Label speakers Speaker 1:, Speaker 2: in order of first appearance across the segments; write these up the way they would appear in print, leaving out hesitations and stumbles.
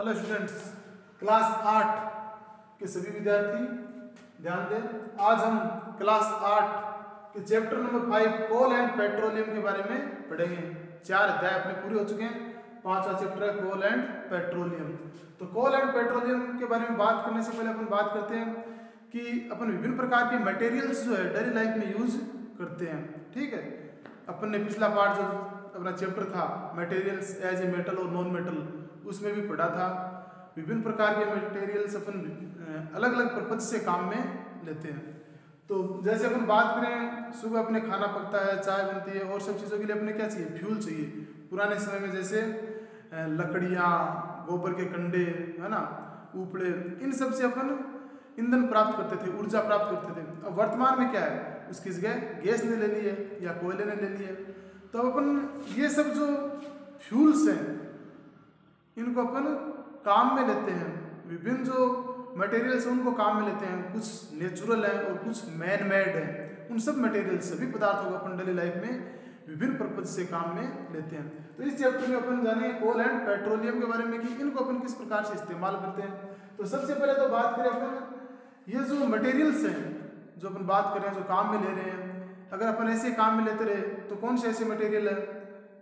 Speaker 1: Hello students, class 8 के सभी विद्यार्थी ध्यान दें। आज हम क्लास 8 के chapter number 5 coal and petroleum के बारे में पढ़ेंगे। 4 अध्याय अपने पूरे हो चुके हैं। 5वां चैप्टर है कोल एंड पेट्रोलियम। तो कोल एंड पेट्रोलियम के बारे में बात करने से पहले अपन बात करते हैं कि अपन विभिन्न प्रकार के मटेरियल्स जो है डेली लाइफ में यूज करते हैं। ठीक है, अपन ने पिछला पार्ट जो अपना चैप्टर था मटेरियल्स एज ए मेटल और नॉन मेटल, उसमें भी पढ़ा था विभिन्न प्रकार के मटेरियल्स अपन अलग अलग पर्पज से काम में लेते हैं। तो जैसे अपन बात करें, सुबह अपने खाना पकता है, चाय बनती है और सब चीज़ों के लिए अपने क्या चाहिए, फ्यूल चाहिए। पुराने समय में जैसे लकड़ियाँ, गोबर के कंडे, है ना, उपड़े, इन सब से अपन ईंधन प्राप्त करते थे, ऊर्जा प्राप्त करते थे। अब वर्तमान में क्या है, उसकी जगह गैस ने ले ली है या कोयले ने ले ली है। तो अपन ये सब जो फ्यूल्स हैं इनको अपन काम में लेते हैं। विभिन्न जो मटेरियल्स हैं उनको काम में लेते हैं। कुछ नेचुरल है और कुछ मैन मेड है। उन सब मटेरियल्स, सभी पदार्थों को अपन डेली लाइफ में विभिन्न पर्पज से काम में लेते हैं। तो इस चैप्टर में अपन जानेंगे कोल एंड पेट्रोलियम के बारे में कि इनको अपन किस प्रकार से इस्तेमाल करते हैं। तो सबसे पहले तो बात करें अपन ये जो मटेरियल्स हैं जो अपन बात कर रहे हैं, जो काम में ले रहे हैं, अगर अपन ऐसे काम में लेते रहे तो कौन से ऐसे मटेरियल है,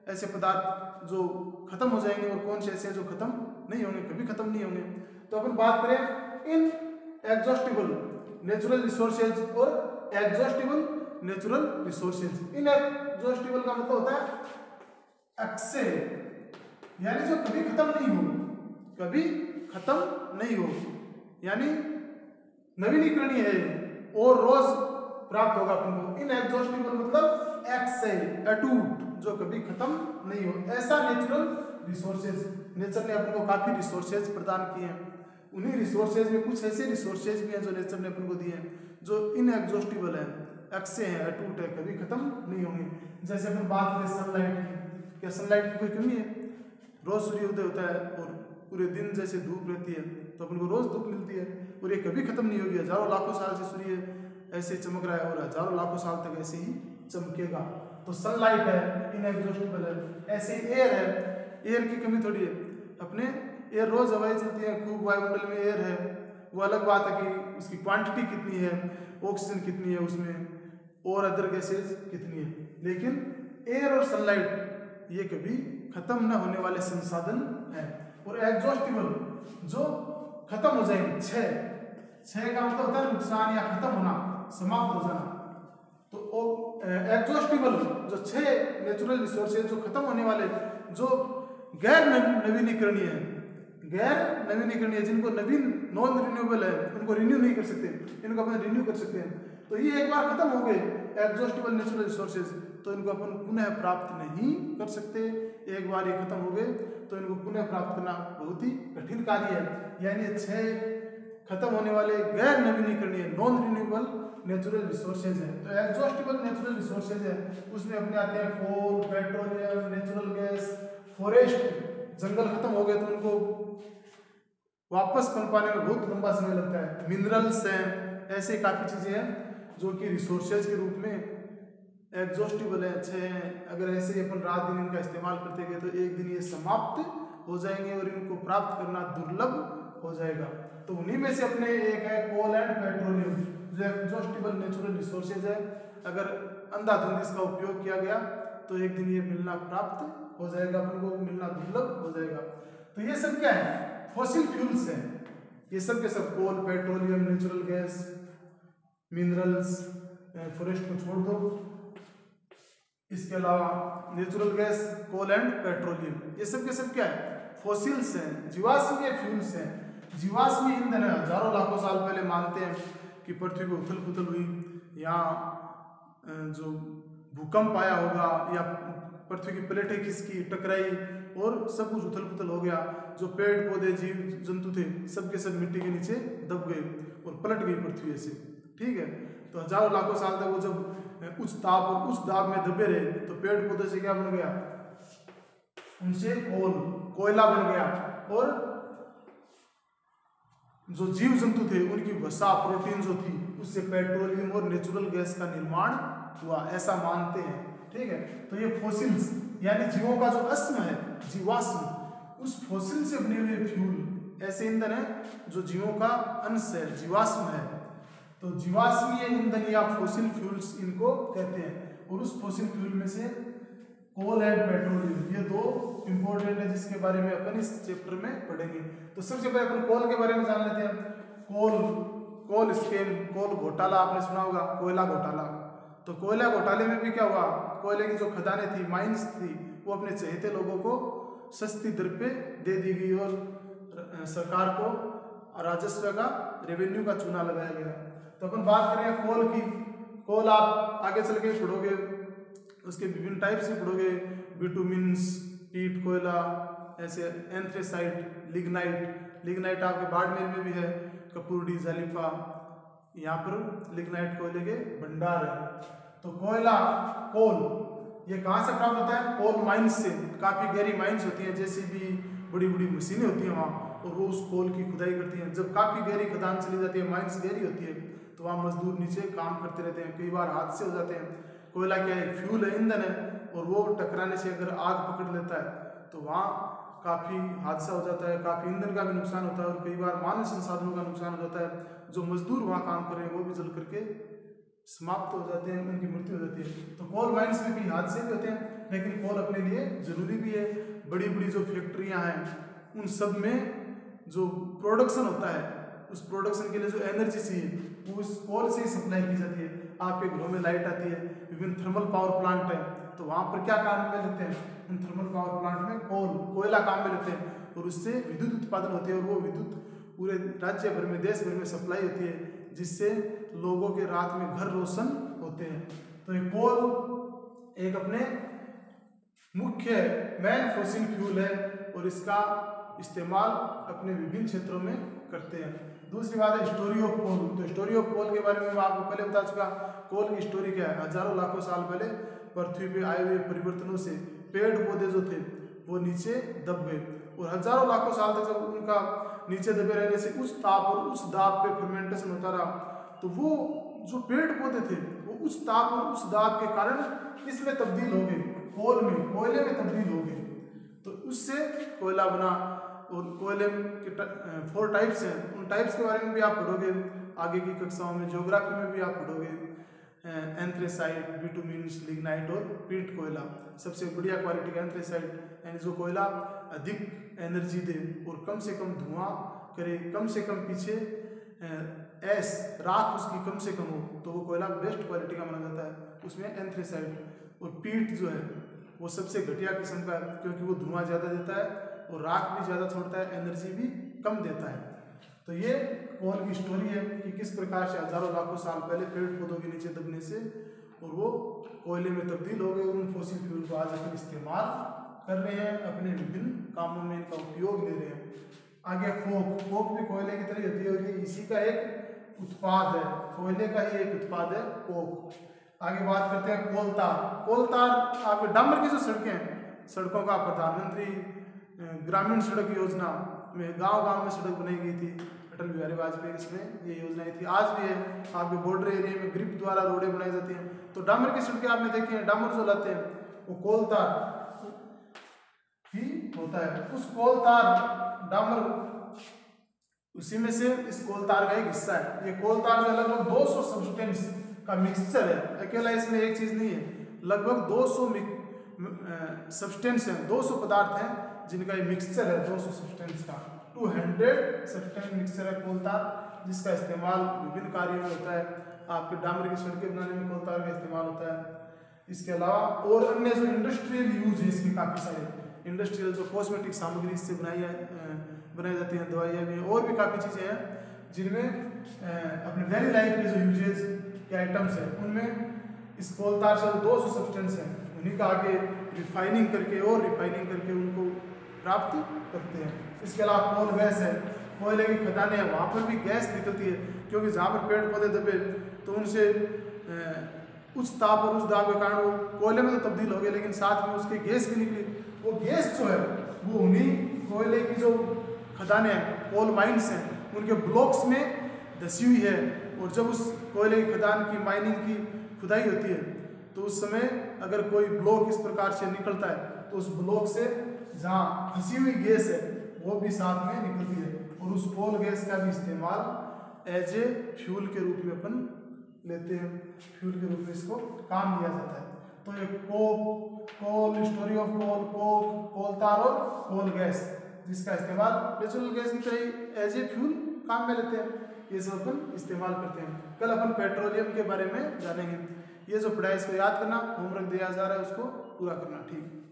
Speaker 1: ऐसे पदार्थ जो खत्म हो जाएंगे और कौन से ऐसे जो खत्म नहीं होंगे, कभी खत्म नहीं होंगे। तो अपन बात करें इन एग्जॉस्टिबल नेचुरल रिसोर्सेज और एग्जॉस्टिबल नेचुरल रिसोर्सेज। इन एग्जॉस्टिबल का मतलब होता है अक्षय, यानी जो कभी खत्म नहीं हो, कभी खत्म नहीं हो, यानी नवीनीकरणीय है और रोज प्राप्त होगा अपन को। इन एग्जॉस्टिबल मतलब अक्षय, अटूट, जो कभी खत्म नहीं हो, ऐसा नेचुरल रिसोर्सेज। नेचर ने अपन को काफी रिसोर्सेज प्रदान किए हैं। उन्हीं रिसोर्सेज में कुछ ऐसे रिसोर्सेज भी हैं जो नेचर ने अपन को दिए हैं जो इन एग्जॉस्टिबल है, अक्षय है, अटूट है, कभी खत्म नहीं होंगे। जैसे अपन बात करें सनलाइट की, क्या सनलाइट की कोई कमी है? रोज सूर्योदय होता है और पूरे दिन जैसे धूप रहती है तो अपन को रोज धूप मिलती है और ये कभी खत्म नहीं होगी। हजारों लाखों साल से सूर्य ऐसे चमक रहा है और हजारों लाखों साल तक ऐसे ही चमकेगा। तो सनलाइट है, इनएग्जॉस्टिबल है। ऐसे एयर है, एयर की कमी थोड़ी है। अपने एयर रोज हवाएं चलती है, खूब वायुमंडल में एयर है, वो अलग बात है कि उसकी क्वांटिटी कितनी है, ऑक्सीजन कितनी है उसमें और अदर गैसेज कितनी है। लेकिन एयर और सनलाइट ये कभी खत्म न होने वाले संसाधन है। और एग्जॉस्टिबल जो खत्म हो जाएंगे, क्षय का मतलब होता है नुकसान या खत्म होना, समाप्त हो जाना। तो एग्जॉस्टिबल जो 6 नेचुरल रिसोर्सेज जो खत्म होने वाले, जो गैर नवीनीकरणीय है, गैर नवीनीकरणीय, जिनको नवीन नॉन रिन्यूएबल है, उनको रिन्यू नहीं कर सकते, इनको अपन रिन्यू कर सकते हैं। तो ये एक बार खत्म हो गए एग्जॉस्टिबल नेचुरल रिसोर्सेज तो इनको अपन पुनः प्राप्त नहीं कर सकते। एक बार ये खत्म हो गए तो इनको पुनः प्राप्त करना बहुत ही कठिन कार्य है। यानी 6 खत्म होने वाले गैर नवीनीकरणीय नॉन रिन्यूएबल नेचुरल रिसोर्सेज है। तो एग्जॉस्टिबल नेचुरल रिसोर्सेज है, उसमें अपने आते हैं कोल, पेट्रोलियम, नेचुरल गैस, फॉरेस्ट। जंगल खत्म हो गए तो उनको वापस पनपाने में बहुत लंबा समय लगता है। मिनरल्स हैं, ऐसे काफी चीजें हैं जो कि रिसोर्सेज के रूप में एग्जॉस्टिबल है, अच्छे हैं। अगर ऐसे ही अपन रात दिन इनका इस्तेमाल करते गए तो एक दिन ये समाप्त हो जाएंगे और इनको प्राप्त करना दुर्लभ हो जाएगा। तो उन्हीं में से अपने एक है कोल एंड पेट्रोलियम जो एग्जॉस्टिबल नेचुरल रिसोर्सेज है। अगर अंधाधुंध इसका उपयोग किया गया तो एक दिन ये मिलना प्राप्त हो जाएगा, अपन को मिलना दुर्लभ हो जाएगा। तो ये सब क्या है, फॉसिल फ्यूल्स हैं। ये सब के सब coal, petroleum, natural gas, minerals, forest को छोड़ दो, इसके अलावा natural gas, coal and petroleum, ये सब के सब क्या है, फॉसिल्स हैं, जीवाश्मीय फ्यूल्स हैं, जीवाश्मीय ईंधन है। हजारों लाखों साल पहले मानते हैं कि पृथ्वी को उथल पुथल हुई, यहाँ जो भूकंप आया होगा या पृथ्वी की प्लेटें खिसकी, टकराई और सब कुछ उथल पुथल हो गया। जो पेड़ पौधे, जीव जंतु थे, सब के सब मिट्टी के नीचे दब गए और पलट गई पृथ्वी ऐसे। ठीक है, तो हजारों लाखों साल तक वो जब उच्च ताप और उस दाब में दबे रहे तो पेड़ पौधे से क्या बन गया, उनसे कोयला बन गया और जो जीव जंतु थे उनकी वसा, प्रोटीन जो थी, उससे पेट्रोलियम और नेचुरल गैस का निर्माण हुआ, ऐसा मानते हैं। ठीक है, तो ये फॉसिल्स यानी जीवों का जो अस्म है, जीवाश्म, उस फॉसिल से बने हुए फ्यूल ऐसे ईंधन है जो जीवों का अंश है, जीवाश्म है। तो जीवाश्मीय ईंधन या फॉसिल फ्यूल्स इनको कहते हैं। और उस फॉसिल फ्यूल में से कोल एंड पेट्रोलियम, ये दो इंपॉर्टेंट है जिसके बारे में अपन इस चैप्टर में पढ़ेंगे। तो सबसे पहले अपन कोल के बारे में जान लेते हैं। कोल स्कैम, कोल घोटाला आपने सुना होगा, कोयला घोटाला। तो कोयला घोटाले में भी क्या हुआ, कोयले की जो खदानें थी, माइंस थी, वो अपने चहेते लोगों को सस्ती दर पे दे दी गई और सरकार को राजस्व का, रेवेन्यू का चूना लगाया गया। तो अपन बात करें कोल की। कोल आप आगे चल के पढ़ोगे, उसके विभिन्न टाइप से पढ़ोगे, बिटुमिन्स, पीट कोयला, ऐसे एंथ्रेसाइट, लिग्नाइट आपके बाड़मेर में भी है, कपूरडी, जालिफा, यहाँ पर लिग्नाइट कोयले के भंडार है। तो कोयला, कोल, ये कहाँ से प्राप्त होता है? कोल माइंस से। काफ़ी गहरी माइंस होती हैं, जैसे भी बड़ी बड़ी मशीनें होती हैं वहाँ, और वो उस कोल की खुदाई करती हैं। जब काफ़ी गहरी खदान चली जाती है, माइंस गहरी होती है, तो वहाँ मजदूर नीचे काम करते रहते हैं, कई बार हादसे हो जाते हैं। कोयला क्या है? फ्यूल है, ईंधन है, और वो टकराने से अगर आग पकड़ लेता है तो वहाँ काफ़ी हादसा हो जाता है, काफ़ी ईंधन का भी नुकसान होता है, और कई बार मानव संसाधनों का नुकसान हो जाता है। जो मजदूर वहाँ काम कर रहे हैं वो भी जल करके समाप्त हो जाते हैं, उनकी मृत्यु हो जाती है। तो कोल माइंस में भी हादसे भी होते हैं, लेकिन कोल अपने लिए जरूरी भी है। बड़ी बड़ी जो फैक्ट्रियाँ हैं, उन सब में जो प्रोडक्शन होता है, उस प्रोडक्शन के लिए जो एनर्जी चाहिए वो उस कोल से ही सप्लाई की जाती है। आपके घरों में लाइट आती है, विभिन्न थर्मल पावर प्लांट है, तो वहाँ पर क्या काम में लेते हैं? उन थर्मल पावर प्लांट में कोयला काम में लेते हैं, और उससे विद्युत उत्पादन होती है, और वो विद्युत पूरे राज्य भर में, देश भर में सप्लाई होती है, जिससे लोगों के रात में घर रोशन होते हैं। तो ये कोल एक अपने मुख्य मेन फॉसिल फ्यूल है, और इसका इस्तेमाल अपने विभिन्न क्षेत्रों में करते हैं। दूसरी बात है स्टोरी ऑफ कोल। तो स्टोरी ऑफ कोल के बारे में मैं आपको पहले बता चुका। कोल की स्टोरी क्या है? हजारों लाखों साल पहले पृथ्वी पे आए हुए परिवर्तनों से पेड़ पौधे जो थे वो नीचे दब गए, और हजारों लाखों साल तक जब उनका नीचे दबे रहने से उस ताप और उस दाब पे फर्मेंटेशन होता रहा, तो वो जो पेड़ पौधे थे वो उस ताप और उस दाब के कारण इसमें तब्दील हो गए, कोयले में तब्दील हो गए। तो उससे कोयला बना। और कोयले के 4 टाइप्स हैं, उन टाइप्स के बारे में भी आप पढ़ोगे आगे की कक्षाओं में, ज्योग्राफी में भी आप पढ़ोगे। एंथ्रेसाइट, बिटुमिन्स, लिग्नाइट और पीट कोयला। सबसे बढ़िया क्वालिटी का एंथ्रेसाइट, यानी जो कोयला अधिक एनर्जी दे और कम से कम धुआं करे, कम से कम पीछे राख उसकी कम से कम हो, तो वो कोयला बेस्ट क्वालिटी का माना जाता है, उसमें एंथ्रेसाइट। और पीट जो है वो सबसे घटिया किस्म का है, क्योंकि वो धुआं ज़्यादा देता है और राख भी ज़्यादा छोड़ता है, एनर्जी भी कम देता है। तो ये कोल की स्टोरी है कि किस प्रकार से हजारों लाखों साल पहले पेड़ पौधों के नीचे दबने से और वो कोयले में तब्दील हो गए। उन फॉसिल फ्यूल को आज अपन इस्तेमाल कर रहे हैं, अपने विभिन्न कामों में इनका उपयोग ले रहे हैं। आगे कोक भी कोयले की तरह होती है, और ये इसी का एक उत्पाद है, कोयले का ही एक उत्पाद है कोक। आगे बात करते हैं कोलतार। आपके डामर की जो सड़कें हैं, सड़कों का प्रधानमंत्री ग्रामीण सड़क योजना में गांव में सड़क बनाई गई थी, अटल बिहारी वाजपेयी इसमें ये योजनाएं थी। आज भी है, आपके बॉर्डर एरिया में ग्रिप द्वारा रोडें बनाई जाती हैं। तो डामर की सड़कें आपने देखी हैं, डामर जो लाते हैं वो कोलतार ही होता है। उस कोलतार डामर उसी में से इस कोलतार का एक हिस्सा है। ये कोलतार जो है लगभग 200 सब्सटेंस का मिक्सचर है, अकेला इसमें एक चीज नहीं है, लगभग 200 सब्सटेंस हैं, 200 पदार्थ हैं जिनका ये मिक्सचर है, 200 सब्सटेंस का 200 सब्सटेंस मिक्सचर है कोलतार, जिसका इस्तेमाल विभिन्न कार्यों में होता है। आपके डामर की सड़कें बनाने में कोलतार का इस्तेमाल होता है। इसके अलावा और अन्य जो इंडस्ट्रियल यूज है इसके काफ़ी सारे, इंडस्ट्रियल जो कॉस्मेटिक सामग्री इससे बनाई जाती हैं, दवाइयाँ भी, और भी काफ़ी चीज़ें हैं जिनमें अपने डेली लाइफ के जो यूजेज के आइटम्स हैं उनमें इस कोलतार से 200 सब्सटेंस हैं, उन्हीं का आगे रिफाइनिंग करके उनको प्राप्त करते हैं। इसके अलावा कोल गैस है, कोयले की खदानें हैं, वहाँ पर भी गैस निकलती है, क्योंकि जहाँ पर पेड़ पौधे दबे तो उनसे उच्च ताप और उच्च दाब के कारण वो कोयले में तो तब्दील हो गए, लेकिन साथ में उसकी गैस भी निकली। वो गैस जो है वो उन्हीं कोयले की जो खदानें हैं, कोल माइंस हैं, उनके ब्लॉक्स में धसी हुई है। और जब उस कोयले की खदान की माइनिंग की खुदाई होती है तो उस समय अगर कोई ब्लॉक इस प्रकार से निकलता है तो उस ब्लॉक से जहाँ फंसी हुई गैस है वो भी साथ में निकलती है, और उस कोल गैस का भी इस्तेमाल एज ए फ्यूल के रूप में अपन लेते हैं, फ्यूल के रूप में इसको काम दिया जाता है। तो ये कोल, स्टोरी ऑफ कोल, कोल तार और कोल गैस, जिसका इस्तेमाल नेचुरल गैस की तरह एज ए फ्यूल काम में लेते हैं, ये सब अपन इस्तेमाल करते हैं। कल अपन पेट्रोलियम के बारे में जानेंगे। ये जो पढ़ाई इसको याद करना, होमवर्क दिया जा रहा है उसको पूरा करना, ठीक।